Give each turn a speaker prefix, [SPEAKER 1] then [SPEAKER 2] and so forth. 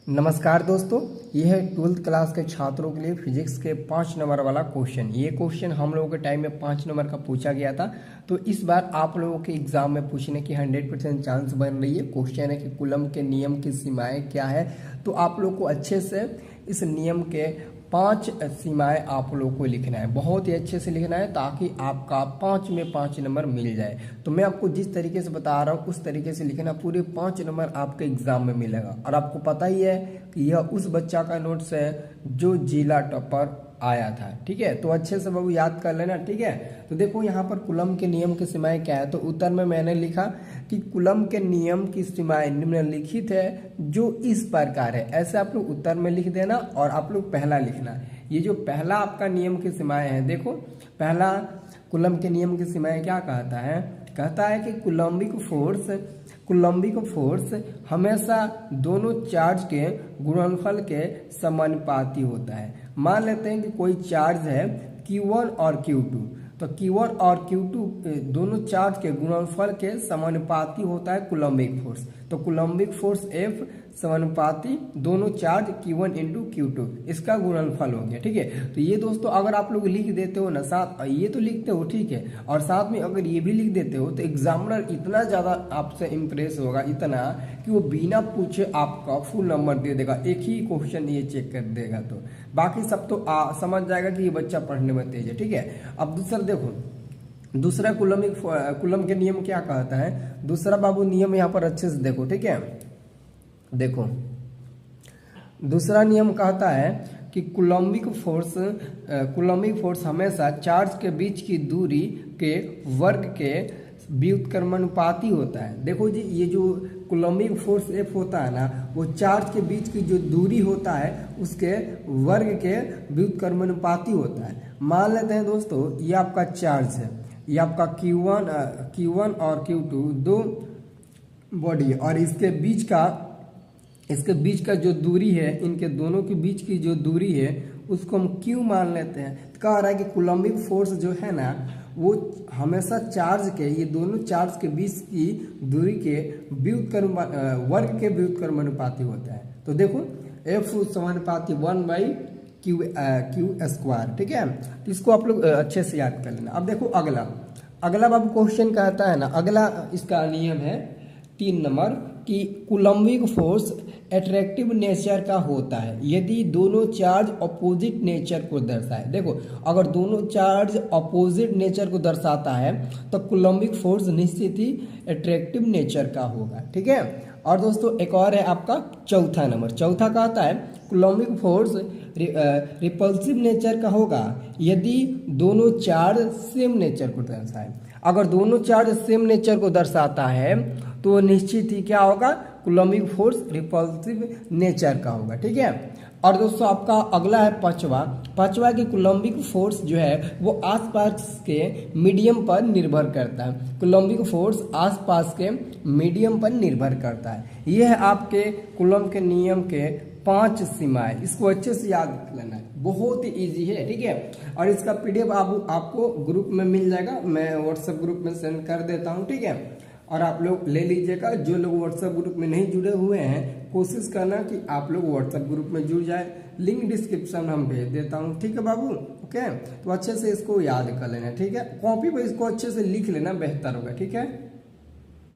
[SPEAKER 1] नमस्कार दोस्तों, यह है 12th क्लास के छात्रों के लिए फिजिक्स के 5 नंबर वाला क्वेश्चन। ये क्वेश्चन हम लोगों के टाइम में 5 नंबर का पूछा गया था, तो इस बार आप लोगों के एग्जाम में पूछने की 100% चांस बन रही है। क्वेश्चन है कि कूलम के नियम की सीमाएं क्या है। तो आप लोग को अच्छे से इस नियम के 5 सीमाएं आप लोग को लिखना है, बहुत ही अच्छे से लिखना है ताकि आपका 5 में 5 नंबर मिल जाए। तो मैं आपको जिस तरीके से बता रहा हूँ उस तरीके से लिखना, पूरे 5 नंबर आपके एग्जाम में मिलेगा। और आपको पता ही है कि यह उस बच्चा का नोट्स है जो जिला टॉपर आया था। ठीक है, तो अच्छे से बाबू याद कर लेना। ठीक है, तो देखो यहाँ पर कूलम के नियम की सीमाएं क्या है। तो उत्तर में मैंने लिखा कि कूलम के नियम की सीमाएं निम्नलिखित है जो इस प्रकार है। ऐसे आप लोग उत्तर में लिख देना और आप लोग पहला लिखना। ये जो पहला आपका नियम की सीमाएं है, देखो पहला कूलम के नियम की सीमाएं क्या कहता है कि कूलम्बिक फोर्स हमेशा दोनों चार्ज के गुणनफल के समानुपाती होता है। मान लेते हैं कि कोई चार्ज है Q1 और Q2, तो Q1 और Q2 दोनों चार्ज के गुणनफल के समानुपाती होता है कूलम्बिक फोर्स। तो कूलम्बिक फोर्स F समानुपाती दोनों चार्ज Q1 इंटू Q2, इसका गुणनफल हो गया। ठीक है, तो ये दोस्तों अगर आप लोग लिख देते हो ना, साथ ये तो लिखते हो ठीक है, और साथ में अगर ये भी लिख देते हो तो एग्जामिनर इतना ज़्यादा आपसे इम्प्रेस होगा, इतना कि वो बिना पूछे आपका फुल नंबर दे देगा। एक ही क्वेश्चन ये चेक कर देगा, तो बाकी सब तो समझ जाएगा कि ये बच्चा पढ़ने में तेज है। ठीक है, अब दूसरा देखो, दूसरा कूलम के नियम क्या कहता है। दूसरा बाबू नियम यहाँ पर अच्छे से देखो। ठीक है, देखो दूसरा नियम कहता है कि कूलम्बिक फोर्स हमेशा चार्ज के बीच की दूरी के वर्ग के व्युत्क्रमानुपाती होता है। देखो जी, ये जो कूलम्बिक फोर्स F होता है ना, वो चार्ज के बीच की जो दूरी होता है उसके वर्ग के व्युत्क्रमानुपाती होता है। मान लेते हैं दोस्तों, ये आपका चार्ज है, ये आपका Q1 और Q2 दो बॉडी है, और इसके बीच का जो दूरी है, इनके दोनों के बीच की जो दूरी है उसको हम Q मान लेते हैं। तो कह रहा है कि कूलम्बिक फोर्स जो है ना, वो हमेशा चार्ज के, ये दोनों चार्ज के बीच की दूरी के वर्ग के व्युत्क्रमानुपाती होता है। तो देखो F समानुपाती 1/Q²। ठीक है, तो इसको आप लोग अच्छे से याद कर लेना। अब देखो अगला बाबू क्वेश्चन कहता है ना, अगला इसका नियम है 3 नंबर कि कूलम्बिक फोर्स एट्रैक्टिव नेचर का होता है यदि दोनों चार्ज अपोजिट नेचर को दर्शाए। देखो, अगर दोनों चार्ज अपोजिट नेचर को दर्शाता है तो कूलम्बिक फोर्स निश्चित ही एट्रैक्टिव नेचर का होगा। ठीक है, और दोस्तों एक और है आपका चौथा नंबर। चौथा कहता है कूलम्बिक फोर्स रिपल्सिव नेचर का होगा यदि दोनों चार्ज सेम नेचर को दर्शाए। अगर दोनों चार्ज सेम नेचर को दर्शाता है तो निश्चित ही क्या होगा, कूलम्बिक फोर्स रिपल्सिव नेचर का होगा। ठीक है, और दोस्तों आपका अगला है पांचवा की कूलम्बिक फोर्स जो है वो आसपास के मीडियम पर निर्भर करता है। कूलम्बिक फोर्स आसपास के मीडियम पर निर्भर करता है। यह है आपके कूलम के नियम के 5 सीमाएं। इसको अच्छे से याद लेना है, बहुत ही इजी है। ठीक है, और इसका PDF आपको ग्रुप में मिल जाएगा, मैं व्हाट्सएप ग्रुप में सेंड कर देता हूँ। ठीक है, और आप लोग ले लीजिएगा। जो लोग व्हाट्सएप ग्रुप में नहीं जुड़े हुए हैं, कोशिश करना कि आप लोग व्हाट्सएप ग्रुप में जुड़ जाए। लिंक डिस्क्रिप्शन हम भेज देता हूँ। ठीक है बाबू, ओके, तो अच्छे से इसको याद कर लेना। ठीक है, कॉपी पर इसको अच्छे से लिख लेना, बेहतर होगा। ठीक है।